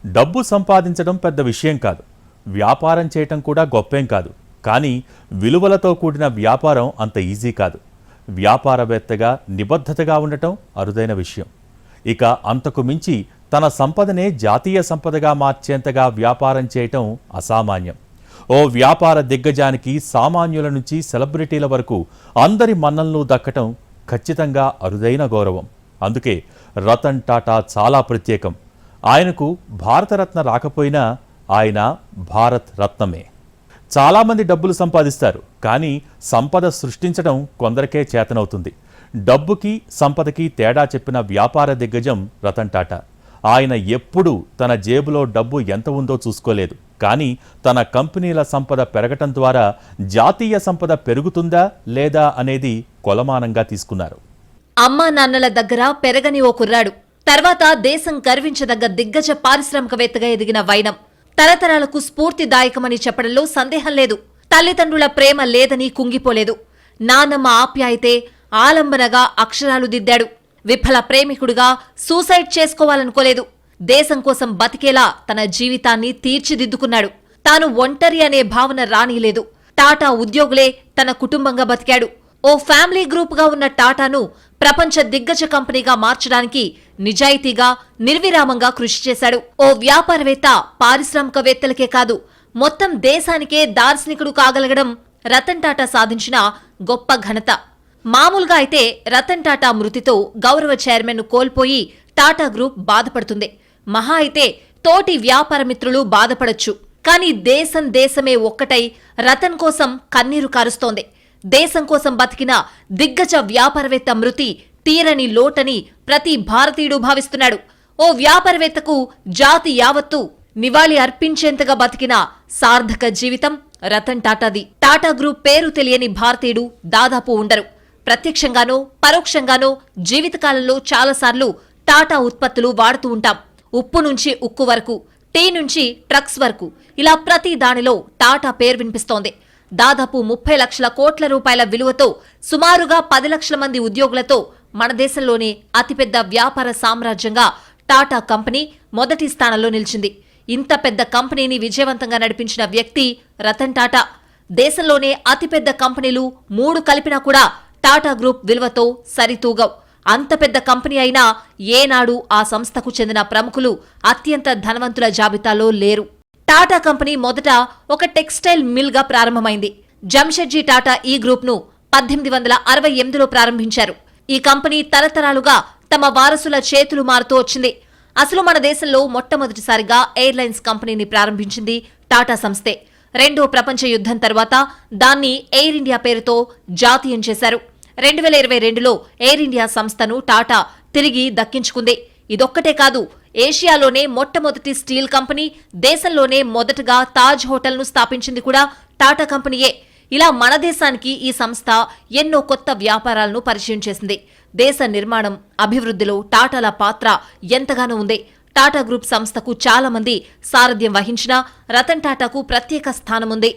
డబ్బు సంపాదించడం పెద్ద విషయం కాదు, వ్యాపారం చేయటం కూడా గొప్పేం కాదు. కానీ విలువలతో కూడిన వ్యాపారం అంత ఈజీ కాదు. వ్యాపారవేత్తగా నిబద్ధతగా ఉండటం అరుదైన విషయం. ఇక అంతకు మించి తన సంపదనే జాతీయ సంపదగా మార్చేంతగా వ్యాపారం చేయటం అసామాన్యం. ఓ వ్యాపార దిగ్గజానికి సామాన్యుల నుంచి సెలబ్రిటీల వరకు అందరి మన్ననలు దక్కటం ఖచ్చితంగా అరుదైన గౌరవం. అందుకే రతన్ టాటా చాలా ప్రత్యేకం. ఆయనకు భారతరత్న రాకపోయినా ఆయన భారత్ రత్నమే. చాలామంది డబ్బులు సంపాదిస్తారు, కానీ సంపద సృష్టించడం కొందరికే చేతనవుతుంది. డబ్బుకి సంపదకి తేడా చెప్పిన వ్యాపార దిగ్గజం రతన్ టాటా. ఆయన ఎప్పుడూ తన జేబులో డబ్బు ఎంత ఉందో చూసుకోలేదు, కానీ తన కంపెనీల సంపద పెరగటం ద్వారా జాతీయ సంపద పెరుగుతుందా లేదా అనేది కొలమానంగా తీసుకున్నారు. అమ్మా నాన్నల దగ్గర పెరగని ఓ కుర్రాడు, తర్వాత దేశం గర్వించదగ్గ దిగ్గజ పారిశ్రామికవేత్తగా ఎదిగిన వైనం తరతరాలకు స్ఫూర్తిదాయకమని చెప్పడంలో సందేహం లేదు. తల్లిదండ్రుల ప్రేమ లేదని కుంగిపోలేదు. నానమ్మ ఆప్యాయతే ఆలంబనగా అక్షరాలు దిద్దాడు. విఫల ప్రేమికుడుగా సూసైడ్ చేసుకోవాలనుకోలేదు. దేశం కోసం బతికేలా తన జీవితాన్ని తీర్చిదిద్దుకున్నాడు. తాను ఒంటరి అనే భావన రానీలేదు. టాటా ఉద్యోగులే తన కుటుంబంగా బతికాడు. ఓ ఫ్యామిలీ గ్రూప్గా ఉన్న టాటాను ప్రపంచ దిగ్గజ కంపెనీగా మార్చడానికి నిజాయితీగా నిర్విరామంగా కృషి చేశాడు. ఓ వ్యాపారవేత్త పారిశ్రామికవేత్తలకే కాదు, మొత్తం దేశానికే దార్శనికుడు కాగలగడం రతన్ టాటా సాధించిన గొప్ప ఘనత. మామూలుగా అయితే రతన్ టాటా మృతితో గౌరవ చైర్మన్ను కోల్పోయి టాటా గ్రూప్ బాధపడుతుంది. మహా అయితే తోటి వ్యాపార మిత్రులు బాధపడొచ్చు. కానీ దేశమే ఒక్కటై రతన్ కోసం కన్నీరు కారుస్తోంది. దేశం కోసం బతికిన దిగ్గజ వ్యాపారవేత్త మృతి తీరని లోటని ప్రతి భారతీయుడు భావిస్తున్నాడు. ఓ వ్యాపారవేత్తకు జాతి యావత్తు నివాళి అర్పించేంతగా బతికిన సార్థక జీవితం రతన్ టాటాది. టాటా గ్రూప్ పేరు తెలియని భారతీయుడు దాదాపు ఉండరు. ప్రత్యక్షంగానో పరోక్షంగానో జీవితకాలంలో చాలాసార్లు టాటా ఉత్పత్తులు వాడుతూ ఉంటాం. ఉప్పు నుంచి ఉక్కు వరకు, టీ నుంచి ట్రక్స్ వరకు, ఇలా ప్రతి దానిలో టాటా పేరు వినిపిస్తోంది. దాదాపు 30 లక్షల కోట్ల రూపాయల విలువతో, సుమారుగా 10 లక్షల మంది ఉద్యోగులతో మన దేశంలోనే అతిపెద్ద వ్యాపార సామ్రాజ్యంగా టాటా కంపెనీ మొదటి స్థానంలో నిలిచింది. ఇంత పెద్ద కంపెనీని విజయవంతంగా నడిపించిన వ్యక్తి రతన్ టాటా. దేశంలోనే అతిపెద్ద కంపెనీలు 3 కలిపినా కూడా టాటా గ్రూప్ విలువతో సరితూగవు. అంత పెద్ద కంపెనీ అయినా ఏనాడు ఆ సంస్థకు చెందిన ప్రముఖులు అత్యంత ధనవంతుల జాబితాలో లేరు. టాటా కంపెనీ మొదట ఒక టెక్స్టైల్ మిల్ గా ప్రారంభమైంది. జంషెడ్జీ టాటా ఈ గ్రూప్ ను 1868లో ప్రారంభించారు. ఈ కంపెనీ తరతరాలుగా తమ వారసుల చేతులు మారుతూ వచ్చింది. అసలు మన దేశంలో మొట్టమొదటిసారిగా ఎయిర్లైన్స్ కంపెనీని ప్రారంభించింది టాటా సంస్థే. రెండో ప్రపంచ యుద్ధం తర్వాత దాన్ని ఎయిర్ ఇండియా పేరుతో జాతీయం చేశారు. 2022లో ఎయిర్ ఇండియా సంస్థను టాటా తిరిగి దక్కించుకుంది. ఇదొక్కటే కాదు, ఏషియాలోనే మొట్టమొదటి స్టీల్ కంపెనీ, దేశంలోనే మొదటగా తాజ్ హోటల్ను స్థాపించింది కూడా టాటా కంపెనీయే. ఇలా మన దేశానికి ఈ సంస్థ ఎన్నో కొత్త వ్యాపారాలను పరిచయం చేసింది. దేశ నిర్మాణం, అభివృద్ధిలో టాటాల పాత్ర ఎంతగానో ఉంది. టాటా గ్రూప్ సంస్థకు చాలా మంది సారథ్యం వహించినా రతన్ టాటాకు ప్రత్యేక స్థానముంది.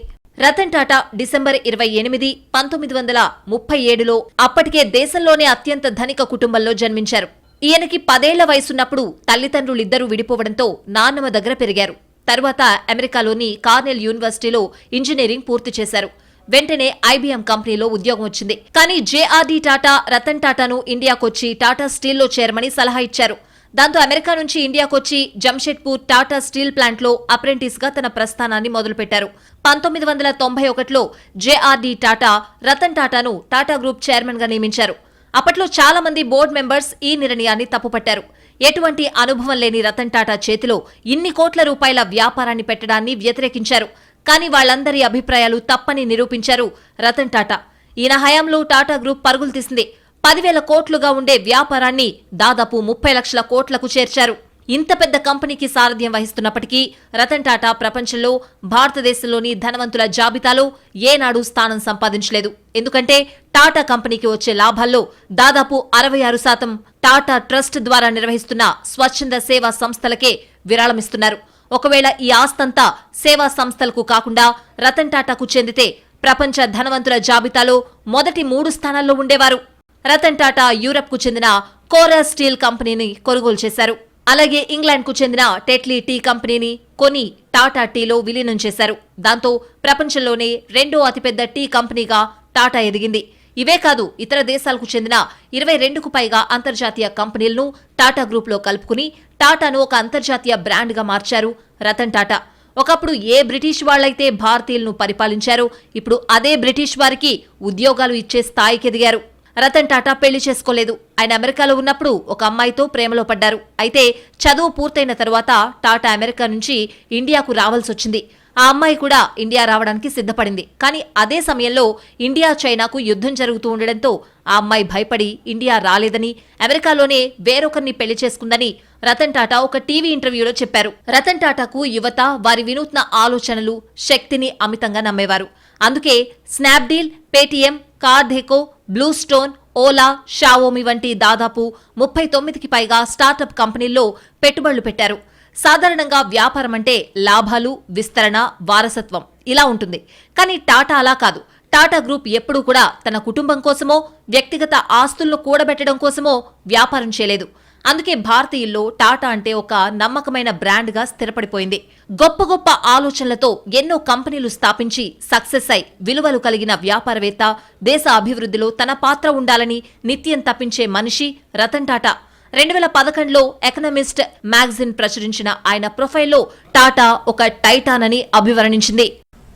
రతన్ టాటా డిసెంబర్ 28, 1937లో అప్పటికే దేశంలోనే అత్యంత ధనిక కుటుంబంలో జన్మించారు. ఈయనకి 10 ఏళ్ల వయసున్నప్పుడు తల్లిదండ్రులిద్దరూ విడిపోవడంతో నాన్నమ్మ దగ్గర పెరిగారు. తర్వాత అమెరికాలోని కార్నెల్ యూనివర్సిటీలో ఇంజనీరింగ్ పూర్తి చేశారు. వెంటనే ఐబీఎం కంపెనీలో ఉద్యోగం వచ్చింది. కానీ జేఆర్డీ టాటా రతన్ టాటాను ఇండియాకొచ్చి టాటా స్టీల్లో చేరమని సలహా ఇచ్చారు. దాంతో అమెరికా నుంచి ఇండియాకొచ్చి జంషెడ్పూర్ టాటా స్టీల్ ప్లాంట్లో అప్రెంటిస్ గా తన ప్రస్థానాన్ని మొదలుపెట్టారు. 1991లో జేఆర్డీ టాటా రతన్ టాటాను టాటా గ్రూప్ చైర్మన్ గా నియమించారు. అప్పట్లో చాలా మంది బోర్డు మెంబర్స్ ఈ నిర్ణయాన్ని తప్పుపట్టారు. ఎటువంటి అనుభవం లేని రతన్ టాటా చేతిలో ఇన్ని కోట్ల రూపాయల వ్యాపారాన్ని పెట్టడాన్ని వ్యతిరేకించారు. కానీ వాళ్లందరి అభిప్రాయాలు తప్పని నిరూపించారు రతన్ టాటా. ఈయన హయాంలో టాటా గ్రూప్ పరుగులు తీసింది. 10,000 కోట్లుగా ఉండే వ్యాపారాన్ని దాదాపు 30 లక్షల కోట్లకు చేర్చారు. ఇంత పెద్ద కంపెనీకి సారథ్యం వహిస్తున్నప్పటికీ రతన్ టాటా ప్రపంచంలో, భారతదేశంలోని ధనవంతుల జాబితాలో ఏనాడు స్థానం సంపాదించలేదు. ఎందుకంటే టాటా కంపెనీకి వచ్చే లాభాల్లో దాదాపు 66% టాటా ట్రస్ట్ ద్వారా నిర్వహిస్తున్న స్వచ్ఛంద సేవా సంస్థలకే విరాళమిస్తున్నారు. ఒకవేళ ఈ ఆస్తంతా సేవా సంస్థలకు కాకుండా రతన్ టాటాకు చెందితే ప్రపంచ ధనవంతుల జాబితాలో మొదటి 3 స్థానాల్లో ఉండేవారు. రతన్ టాటా యూరప్ కు చెందిన కోరా స్టీల్ కంపెనీని కొనుగోలు చేశారు. అలాగే ఇంగ్లాండ్కు చెందిన టెట్లీ టీ కంపెనీని కొని టాటా టీలో విలీనం చేశారు. దాంతో ప్రపంచంలోనే రెండో అతిపెద్ద టీ కంపెనీగా టాటా ఎదిగింది. ఇవే కాదు, ఇతర దేశాలకు చెందిన 22కు పైగా అంతర్జాతీయ కంపెనీలను టాటా గ్రూప్లో కలుపుకుని టాటాను ఒక అంతర్జాతీయ బ్రాండ్గా మార్చారు రతన్ టాటా. ఒకప్పుడు ఏ బ్రిటిష్ వాళ్లైతే భారతీయులను పరిపాలించారో ఇప్పుడు అదే బ్రిటిష్ వారికి ఉద్యోగాలు ఇచ్చే స్థాయికి ఎదిగారు. రతన్ టాటా పెళ్లి చేసుకోలేదు. ఆయన అమెరికాలో ఉన్నప్పుడు ఒక అమ్మాయితో ప్రేమలో పడ్డారు. అయితే చదువు పూర్తయిన తరువాత టాటా అమెరికా నుంచి ఇండియాకు రావాల్సొచ్చింది. ఆ అమ్మాయి కూడా ఇండియా రావడానికి సిద్ధపడింది. కానీ అదే సమయంలో ఇండియా చైనాకు యుద్ధం జరుగుతూ ఉండడంతో ఆ అమ్మాయి భయపడి ఇండియా రాలేదని, అమెరికాలోనే వేరొకరిని పెళ్లి చేసుకుందని రతన్ టాటా ఒక టీవీ ఇంటర్వ్యూలో చెప్పారు. రతన్ టాటాకు యువత వారి వినూత్న ఆలోచనలు, శక్తిని అమితంగా నమ్మేవారు. అందుకే Snapdeal, Paytm, CarDekho, blue stone, Ola, Xiaomi వంటి దాదాపు 39కి పైగా స్టార్టప్ కంపెనీల్లో పెట్టుబడులు పెట్టారు. సాధారణంగా వ్యాపారం అంటే లాభాలు, విస్తరణ, వారసత్వం ఇలా ఉంటుంది. కానీ టాటా అలా కాదు. టాటా గ్రూప్ ఎప్పుడూ కూడా తన కుటుంబం కోసమో, వ్యక్తిగత ఆస్తులను కూడబెట్టడం కోసమో వ్యాపారం చేయలేదు. అందుకే భారతీయుల్లో టాటా అంటే ఒక నమ్మకమైన బ్రాండ్గా స్థిరపడిపోయింది. గొప్ప గొప్ప ఆలోచనలతో ఎన్నో కంపెనీలు స్థాపించి సక్సెస్ అయి విలువలు కలిగిన వ్యాపారవేత్త, దేశ అభివృద్ధిలో తన పాత్ర ఉండాలని నిత్యం తప్పించే మనిషి రతన్ టాటా. 2011లో ఎకనమిస్ట్ మ్యాగజిన్ ప్రచురించిన ఆయన ప్రొఫైల్లో టాటా ఒక టైటాన్ అని అభివర్ణించింది.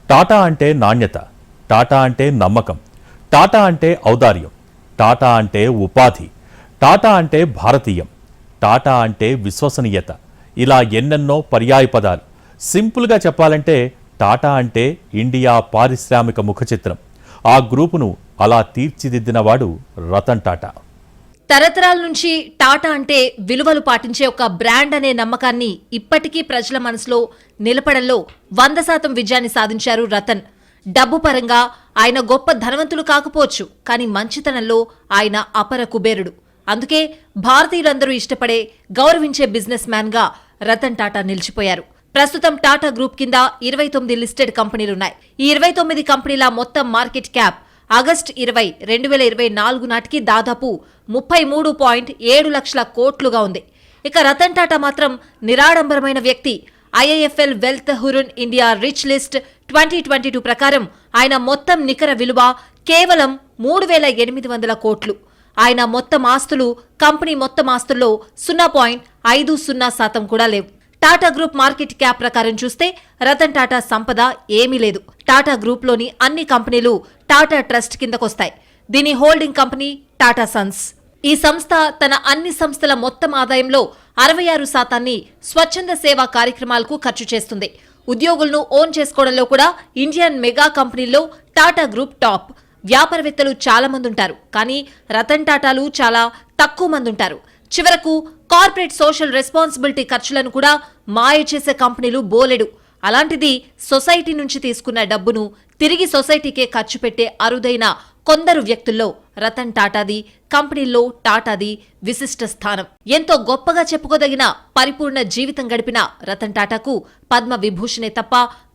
టాటా అంటే నాణ్యత, టాటా అంటే నమ్మకం, టాటా అంటే ఔదార్యం, టాటా అంటే ఉపాధి, టాటా అంటే భారతీయం, టాటా అంటే విశ్వసనీయత. ఇలా ఎన్నెన్నో పర్యాయ పదాలు. సింపుల్గా చెప్పాలంటే టాటా అంటే ఇండియా పారిశ్రామిక ముఖచిత్రం. ఆ గ్రూపును అలా తీర్చిదిద్దినవాడు రతన్ టాటా. తరతరాల నుంచి టాటా అంటే విలువలు పాటించే ఒక బ్రాండ్ అనే నమ్మకాన్ని ఇప్పటికీ ప్రజల మనసులో నిలపడంలో 100% విజయాన్ని సాధించారు రతన్. డబ్బు పరంగా ఆయన గొప్ప ధనవంతులు కాకపోవచ్చు, కానీ మంచితనంలో ఆయన అపర కుబేరుడు. అందుకే భారతీయులందరూ ఇష్టపడే, గౌరవించే బిజినెస్ మ్యాన్ గా రతన్ టాటా నిలిచిపోయారు. ప్రస్తుతం టాటా గ్రూప్ కింద 29 లిస్టెడ్ కంపెనీలున్నాయి. ఈ 29 కంపెనీల మొత్తం మార్కెట్ క్యాప్ ఆగస్టు 20, 2024 నాటికి దాదాపు 33.7 లక్షల కోట్లుగా ఉంది. ఇక రతన్ టాటా మాత్రం నిరాడంబరమైన వ్యక్తి. IIFL wealth Hurun India rich list 2022 ప్రకారం ఆయన మొత్తం నికర విలువ కేవలం 3,800 కోట్లు. ఆయన మొత్తం ఆస్తులు కంపెనీ మొత్తం ఆస్తుల్లో 0.50% కూడా లేవు. టాటా గ్రూప్ మార్కెట్ క్యాప్ ప్రకారం చూస్తే రతన్ టాటా సంపద ఏమీ లేదు. టాటా గ్రూప్లోని అన్ని కంపెనీలు టాటా ట్రస్ట్ కిందకొస్తాయి. దీని హోల్డింగ్ కంపెనీ టాటా సన్స్. ఈ సంస్థ తన అన్ని సంస్థల మొత్తం ఆదాయంలో 66% స్వచ్ఛంద సేవా కార్యక్రమాలకు ఖర్చు చేస్తుంది. ఉద్యోగులను ఓన్ చేసుకోవడంలో కూడా ఇండియన్ మెగా కంపెనీల్లో టాటా గ్రూప్ టాప్. వ్యాపారవేత్తలు చాలా మంది ఉంటారు, కానీ రతన్ టాటాలు చాలా తక్కువ మంది ఉంటారు. చివరకు కార్పొరేట్ సోషల్ రెస్పాన్సిబిలిటీ ఖర్చులను కూడా మాయ చేసే కంపెనీలు బోలెడు. అలాంటిది సొసైటీ నుంచి తీసుకున్న డబ్బును తిరిగి సొసైటీకే ఖర్చు పెట్టే అరుదైన కొందరు వ్యక్తుల్లో రతన్ టాటాది, కంపెనీల్లో టాటాది విశిష్ట స్థానం. ఎంతో గొప్పగా చెప్పుకోదగిన పరిపూర్ణ జీవితం గడిపిన రతన్ టాటాకు పద్మ విభూషణే తప్ప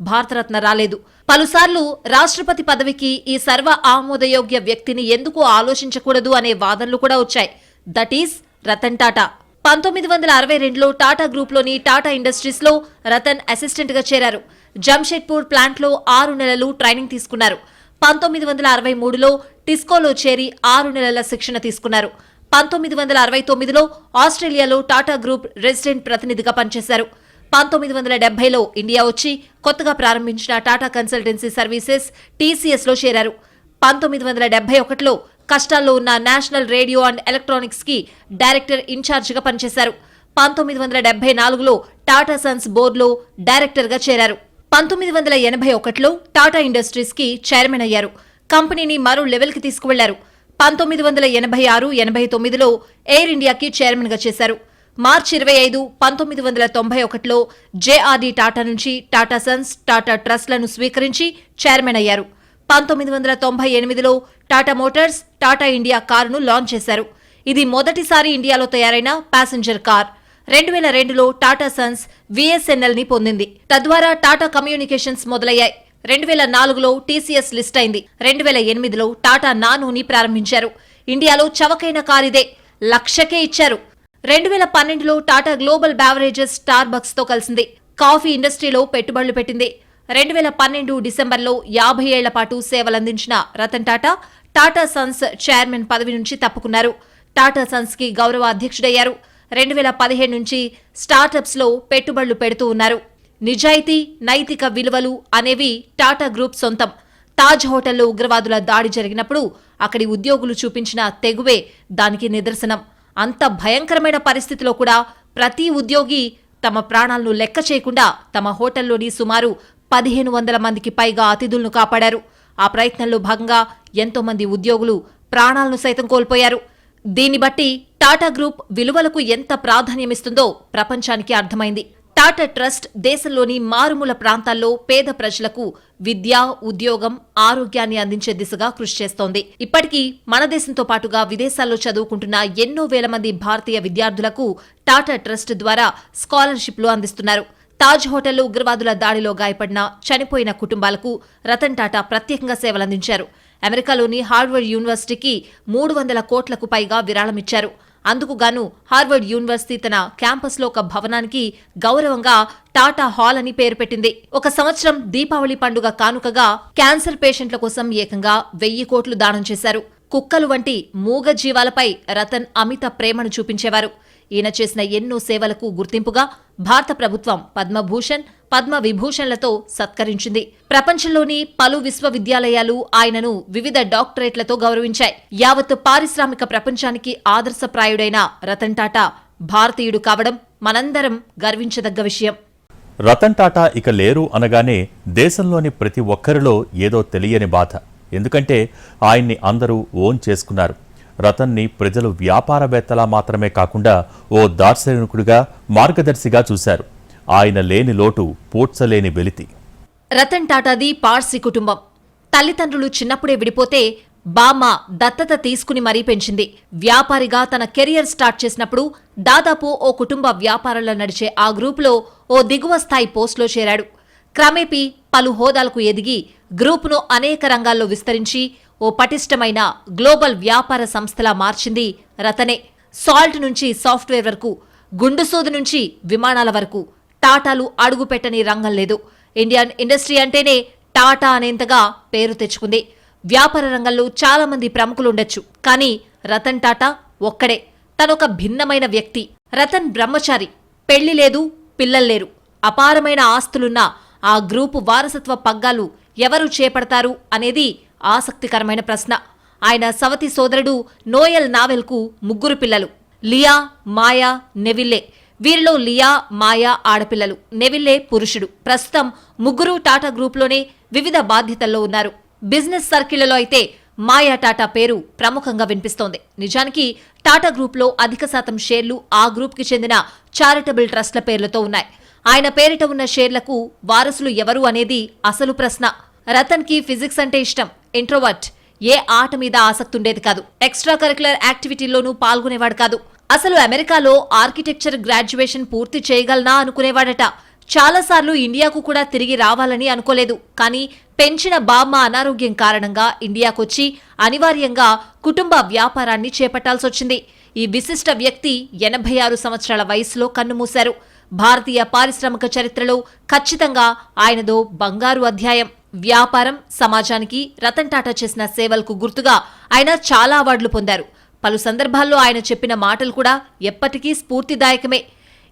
భారతరత్న రాలేదు. పలుసార్లు రాష్ట్రపతి పదవికి ఈ సర్వ ఆమోదయోగ్య వ్యక్తిని ఎందుకు ఆలోచించకూడదు అనే వాదనలు కూడా వచ్చాయి. That is Ratan Tata. 1962లో టాటా గ్రూప్లోని టాటా ఇండస్ట్రీస్లో రతన్ అసిస్టెంట్ గా చేరారు. జంషెడ్పూర్ ప్లాంట్లో 6 నెలలు ట్రైనింగ్ తీసుకున్నారు. 1963లో టిస్కోలో చేరి 6 నెలల శిక్షణ తీసుకున్నారు. 1969లో ఆస్ట్రేలియాలో టాటా గ్రూప్ రెసిడెంట్ ప్రతినిధిగా పనిచేశారు. 1970లో ఇండియా వచ్చి కొత్తగా ప్రారంభించిన టాటా కన్సల్టెన్సీ సర్వీసెస్ TCSలో చేరారు. 1971లో కష్టాల్లో ఉన్న నేషనల్ రేడియో అండ్ ఎలక్ట్రానిక్స్ కి డైరెక్టర్ ఇన్ఛార్జిగా పనిచేశారు. 1974లో టాటా సన్స్ బోర్డులో డైరెక్టర్ గా చేరారు. 1981లో టాటా ఇండస్ట్రీస్ కి చైర్మన్ అయ్యారు. కంపెనీని మరో లెవెల్ కి తీసుకువెళ్లారు. 1986-89లో ఎయిర్ ఇండియాకి చైర్మన్ గా చేశారు. మార్చి 25, 1991లో JRD టాటా నుంచి టాటా సన్స్, టాటా ట్రస్ట్లను స్వీకరించి చైర్మన్ అయ్యారు. 1998లో టాటా మోటార్స్, టాటా ఇండియా కారును లాంచ్ చేశారు. ఇది మొదటిసారి ఇండియాలో తయారైన ప్యాసింజర్ కార్. 2002లో టాటా సన్స్ VSNL ని పొందింది. తద్వారా టాటా కమ్యూనికేషన్స్ మొదలయ్యాయి. 2004లో TCS లిస్ట్ అయింది. 2008లో టాటా నానోని ప్రారంభించారు. ఇండియాలో చవకైన కారిదే, 1,00,000కే ఇచ్చారు. 2012లో Tata global beverages Starbucks తో కలిసింది. కాఫీ ఇండస్ట్రీలో పెట్టుబడులు పెట్టింది. 2012 డిసెంబర్లో 50 ఏళ్ల పాటు సేవలందించిన రతన్ టాటా టాటా సన్స్ చైర్మన్ పదవి నుంచి తప్పుకున్నారు. టాటా సన్స్ కి గౌరవ అధ్యక్షుడయ్యారు. 2015 నుంచి స్టార్టప్స్ లో పెట్టుబడులు పెడుతూ ఉన్నారు. నిజాయితీ, నైతిక విలువలు అనేవి టాటా గ్రూప్ సొంతం. తాజ్ హోటల్లో ఉగ్రవాదుల దాడి జరిగినప్పుడు అక్కడి ఉద్యోగులు చూపించిన తెగువే దానికి నిదర్శనం. అంత భయంకరమైన పరిస్థితిలో కూడా ప్రతి ఉద్యోగి తమ ప్రాణాలను లెక్క చేయకుండా తమ హోటల్లోని సుమారు 1500 మందికి పైగా అతిథులను కాపాడారు. ఆ ప్రయత్నంలో భాగంగా ఎంతో మంది ఉద్యోగులు ప్రాణాలను సైతం కోల్పోయారు. దీన్ని బట్టి టాటా గ్రూప్ విలువలకు ఎంత ప్రాధాన్యమిస్తుందో ప్రపంచానికి అర్థమైంది. టాటా ట్రస్ట్ దేశంలోని మారుమూల ప్రాంతాల్లో పేద ప్రజలకు విద్య, ఉద్యోగం, ఆరోగ్యాన్ని అందించే దిశగా కృషి చేస్తోంది. ఇప్పటికీ మన దేశంతో పాటుగా విదేశాల్లో చదువుకుంటున్న ఎన్నో వేల మంది భారతీయ విద్యార్థులకు టాటా ట్రస్ట్ ద్వారా స్కాలర్షిప్లు అందిస్తున్నారు. తాజ్ హోటల్లో ఉగ్రవాదుల దాడిలో గాయపడిన, చనిపోయిన కుటుంబాలకు రతన్ టాటా ప్రత్యేకంగా సేవలందించారు. అమెరికాలోని హార్వర్డ్ యూనివర్సిటీకి 300 కోట్లకు పైగా విరాళమిచ్చారు. అందుకు గాను హార్వర్డ్ యూనివర్సిటీ తన క్యాంపస్లో ఒక భవనానికి గౌరవంగా టాటా హాల్ అని పేరు పెట్టింది. ఒక సంవత్సరం దీపావళి పండుగ కానుకగా క్యాన్సర్ పేషెంట్ల కోసం ఏకంగా 1000 కోట్లు దానం చేశారు. కుక్కలు వంటి మూగ జీవాలపై రతన్ అమిత ప్రేమను చూపించేవారు. ఈయన చేసిన ఎన్నో సేవలకు గుర్తింపుగా భారత ప్రభుత్వం పద్మభూషణ్, పద్మ విభూషణ్లతో సత్కరించింది. ప్రపంచంలోని పలు విశ్వవిద్యాలయాలు ఆయనను వివిధ డాక్టరేట్లతో గౌరవించాయి. యావత్ పారిశ్రామిక ప్రపంచానికి ఆదర్శప్రాయుడైన రతన్ టాటా భారతీయుడు కావడం మనందరం గర్వించదగ్గ విషయం. రతన్ టాటా ఇక లేరు అనగానే దేశంలోని ప్రతి ఒక్కరిలో ఏదో తెలియని బాధ. ఎందుకంటే ఆయన్ని అందరూ ఓన్ చేసుకున్నారు. రతన్ని ప్రజలు వ్యాపారవేత్తలా మాత్రమే కాకుండా ఓ దార్శనికుడిగా, మార్గదర్శిగా చూశారు. ఆయన లేని లోటు పూడ్చలేని వెలితి. రతన్ టాటాది పార్సీ కుటుంబం. తల్లిదండ్రులు చిన్నప్పుడే విడిపోతే బామ్మ దత్తత తీసుకుని మరీ పెంచింది. వ్యాపారిగా తన కెరియర్ స్టార్ట్ చేసినప్పుడు దాదాపు ఓ కుటుంబ వ్యాపారంలో నడిచే ఆ గ్రూపులో ఓ దిగువ స్థాయి పోస్టులో చేరాడు. క్రమేపీ పలు హోదాలకు ఎదిగి గ్రూపును అనేక రంగాల్లో విస్తరించి ఓ పటిష్టమైన గ్లోబల్ వ్యాపార సంస్థలా మార్చింది రతనే. సాల్ట్ నుంచి సాఫ్ట్వేర్ వరకు, గుండుసూదు నుంచి విమానాల వరకు టాటాలు అడుగుపెట్టని రంగం లేదు. ఇండియన్ ఇండస్ట్రీ అంటేనే టాటా అనేంతగా పేరు తెచ్చుకుంది. వ్యాపార రంగంలో చాలా మంది ప్రముఖులుండొచ్చు, కానీ రతన్ టాటా ఒక్కడే. తనొక భిన్నమైన వ్యక్తి. రతన్ బ్రహ్మచారి. పెళ్లి లేదు, పిల్లల్లేరు. అపారమైన ఆస్తులున్న ఆ గ్రూపు వారసత్వ పగ్గాలు ఎవరు చేపడతారు అనేది ఆసక్తికరమైన ప్రశ్న. ఆయన సవతి సోదరుడు నోయల్ నావెల్కు 3 పిల్లలు. లియా, మాయా, నెవిల్లే. వీరిలో లియా, మాయా ఆడపిల్లలు, నెవిల్లే పురుషుడు. ప్రస్తుతం 3 టాటా గ్రూప్లోనే వివిధ బాధ్యతల్లో ఉన్నారు. బిజినెస్ సర్కిళ్లలో అయితే మాయా టాటా పేరు ప్రముఖంగా వినిపిస్తోంది. నిజానికి టాటా గ్రూప్లో అధిక శాతం షేర్లు ఆ గ్రూప్కి చెందిన చారిటబుల్ ట్రస్ట్ల పేర్లతో ఉన్నాయి. ఆయన పేరిట ఉన్న షేర్లకు వారసులు ఎవరు అనేది అసలు ప్రశ్న. రతన్ కి ఫిజిక్స్ అంటే ఇష్టం. ఇంట్రోవర్ట్. ఏ ఆట మీద ఆసక్తి ఉండేది కాదు. ఎక్స్ట్రా కరిక్యులర్ యాక్టివిటీల్లోనూ పాల్గొనేవాడు కాదు. అసలు అమెరికాలో ఆర్కిటెక్చర్ గ్రాడ్యుయేషన్ పూర్తి చేయగలనా అనుకునేవాడట. చాలాసార్లు ఇండియాకు కూడా తిరిగి రావాలని అనుకోలేదు. కానీ పెంచిన బామ్మ అనారోగ్యం కారణంగా ఇండియాకొచ్చి అనివార్యంగా కుటుంబ వ్యాపారాన్ని చేపట్టాల్సొచ్చింది. ఈ విశిష్ట వ్యక్తి 86 సంవత్సరాల వయసులో కన్నుమూశారు. భారతీయ పారిశ్రామిక చరిత్రలో ఖచ్చితంగా ఆయనదో బంగారు అధ్యాయం. వ్యాపారం, సమాజానికి రతన్ టాటా చేసిన సేవలకు గుర్తుగా ఆయన చాలా అవార్డులు పొందారు. పలు సందర్భాల్లో ఆయన చెప్పిన మాటలు కూడా ఎప్పటికీ స్ఫూర్తిదాయకమే.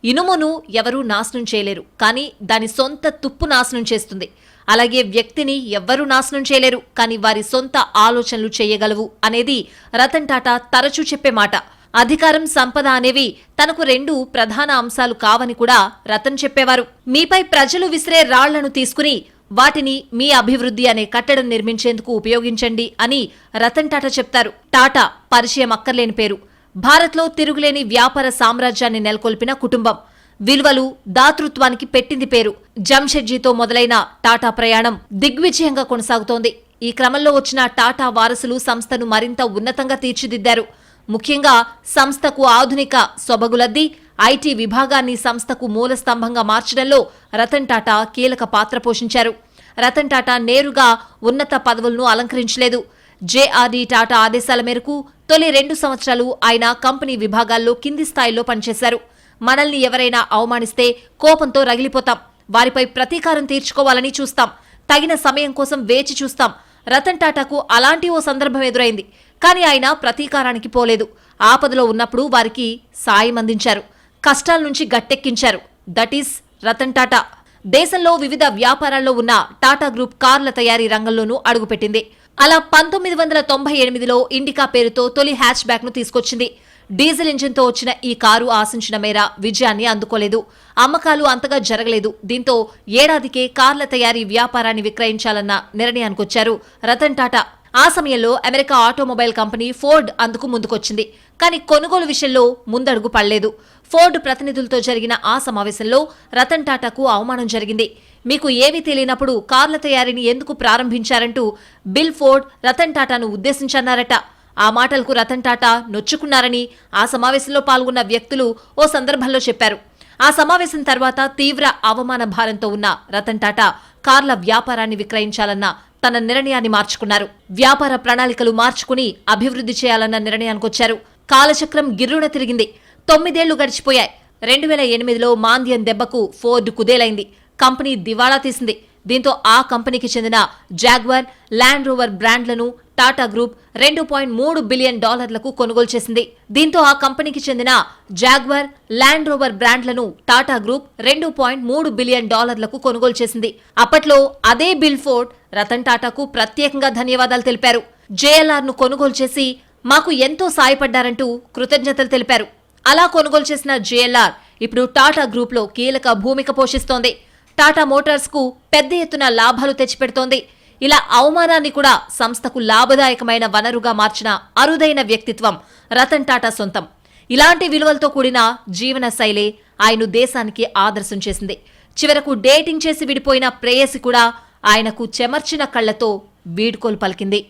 ఇనుమును ఎవరూ నాశనం చేయలేరు, కానీ దాని సొంత తుప్పు నాశనం చేస్తుంది. అలాగే వ్యక్తిని ఎవ్వరూ నాశనం చేయలేరు, కానీ వారి సొంత ఆలోచనలు చేయగలవు అనేది రతన్ టాటా తరచూ చెప్పే మాట. అధికారం, సంపద అనేవి తనకు 2 ప్రధాన అంశాలు కావని కూడా రతన్ చెప్పేవారు. మీపై ప్రజలు విసిరే రాళ్లను తీసుకుని వాటిని మీ అభివృద్ధి అనే కట్టడం నిర్మించేందుకు ఉపయోగించండి అని రతన్ టాటా చెప్తారు. టాటా పరిచయం అక్కర్లేని పేరు. భారత్లో తిరుగులేని వ్యాపార సామ్రాజ్యాన్ని నెలకొల్పిన కుటుంబం. విలువలు, దాతృత్వానికి పెట్టింది పేరు. జంషెడ్జీతో మొదలైన టాటా ప్రయాణం దిగ్విజయంగా కొనసాగుతోంది. ఈ క్రమంలో వచ్చిన టాటా వారసులు సంస్థను మరింత ఉన్నతంగా తీర్చిదిద్దారు. ముఖ్యంగా సంస్థకు ఆధునిక సొబగులద్ది ఐటీ విభాగాన్ని సంస్థకు మూల స్తంభంగా మార్చడంలో రతన్ టాటా కీలక పాత్ర పోషించారు. రతన్ టాటా నేరుగా ఉన్నత పదవులను అలంకరించలేదు. జేఆర్డీ టాటా ఆదేశాల మేరకు తొలి 2 సంవత్సరాలు ఆయన కంపెనీ విభాగాల్లో కింది స్థాయిలో పనిచేశారు. మనల్ని ఎవరైనా అవమానిస్తే కోపంతో రగిలిపోతాం. వారిపై ప్రతీకారం తీర్చుకోవాలని చూస్తాం. తగిన సమయం కోసం వేచి చూస్తాం. రతన్ టాటాకు అలాంటి ఓ సందర్భం ఎదురైంది. కానీ ఆయన ప్రతీకారానికి పోలేదు. ఆపదలో ఉన్నప్పుడు వారికి సాయం అందించారు. కష్టాల నుంచి గట్టెక్కించారు. That is Ratan Tata. దేశంలో వివిధ వ్యాపారాల్లో ఉన్న టాటా గ్రూప్ కార్ల తయారీ రంగంలోనూ అడుగుపెట్టింది. అలా 1998లో ఇండికా పేరుతో తొలి హ్యాచ్ బ్యాక్ ను తీసుకొచ్చింది. డీజిల్ ఇంజిన్తో వచ్చిన ఈ కారు ఆశించిన మేర విజయాన్ని అందుకోలేదు. అమ్మకాలు అంతగా జరగలేదు. దీంతో ఏడాదికే కార్ల తయారీ వ్యాపారాన్ని విక్రయించాలన్న నిర్ణయానికొచ్చారు రతన్ టాటా. ఆ సమయంలో అమెరికా ఆటోమొబైల్ కంపెనీ ఫోర్డ్ అందుకు ముందుకొచ్చింది. కానీ కొనుగోలు విషయంలో ముందడుగు పడలేదు. ఫోర్డ్ ప్రతినిధులతో జరిగిన ఆ సమావేశంలో రతన్ టాటాకు అవమానం జరిగింది. మీకు ఏమీ తెలియనప్పుడు కార్ల తయారీని ఎందుకు ప్రారంభించారంటూ బిల్ ఫోర్డ్ రతన్ టాటాను ఉద్దేశించన్నారట. ఆ మాటలకు రతన్ టాటా నొచ్చుకున్నారని ఆ సమావేశంలో పాల్గొన్న వ్యక్తులు ఓ సందర్భంలో చెప్పారు. ఆ సమావేశం తర్వాత తీవ్ర అవమాన భారంతో ఉన్న రతన్ టాటా కార్ల వ్యాపారాన్ని విక్రయించాలన్న తన నిర్ణయాన్ని మార్చుకున్నారు. వ్యాపార ప్రణాళికలు మార్చుకుని అభివృద్ధి చేయాలన్న నిర్ణయానికొచ్చారు. కాలచక్రం గిర్రున తిరిగింది. 9 ఏళ్లు గడిచిపోయాయి. 2008లో మాంద్యం దెబ్బకు ఫోర్డ్ కుదేలైంది. కంపెనీ దివాళా తీసింది. దీంతో ఆ కంపెనీకి చెందిన జాగ్వార్, ల్యాండ్ రోవర్ బ్రాండ్లను టాటా గ్రూప్ $2.3 బిలియన్ కొనుగోలు చేసింది. దీంతో ఆ కంపెనీకి చెందిన జాగ్వార్, ల్యాండ్ రోవర్ బ్రాండ్లను టాటా గ్రూప్ $2.3 బిలియన్ కొనుగోలు చేసింది. అప్పట్లో అదే బిల్ ఫోర్డ్ రతన్ టాటాకు ప్రత్యేకంగా ధన్యవాదాలు తెలిపారు. జేఎల్ఆర్ ను కొనుగోలు చేసి మాకు ఎంతో సాయపడ్డారంటూ కృతజ్ఞతలు తెలిపారు. అలా కొనుగోలు చేసిన జేఎల్ఆర్ ఇప్పుడు టాటా గ్రూప్ లో కీలక భూమిక పోషిస్తోంది. టాటా మోటార్స్ కు పెద్ద ఎత్తున లాభాలు తెచ్చిపెడుతోంది. ఇలా అవమానాన్ని కూడా సంస్థకు లాభదాయకమైన వనరుగా మార్చిన అరుదైన వ్యక్తిత్వం రతన్ టాటా సొంతం. ఇలాంటి విలువలతో కూడిన జీవన శైలి ఆయన్ను దేశానికి ఆదర్శం చేసింది. చివరకు డేటింగ్ చేసి విడిపోయిన ప్రేయసి కూడా ఆయనకు చెమర్చిన కళ్లతో వీడ్కోలు పలికింది.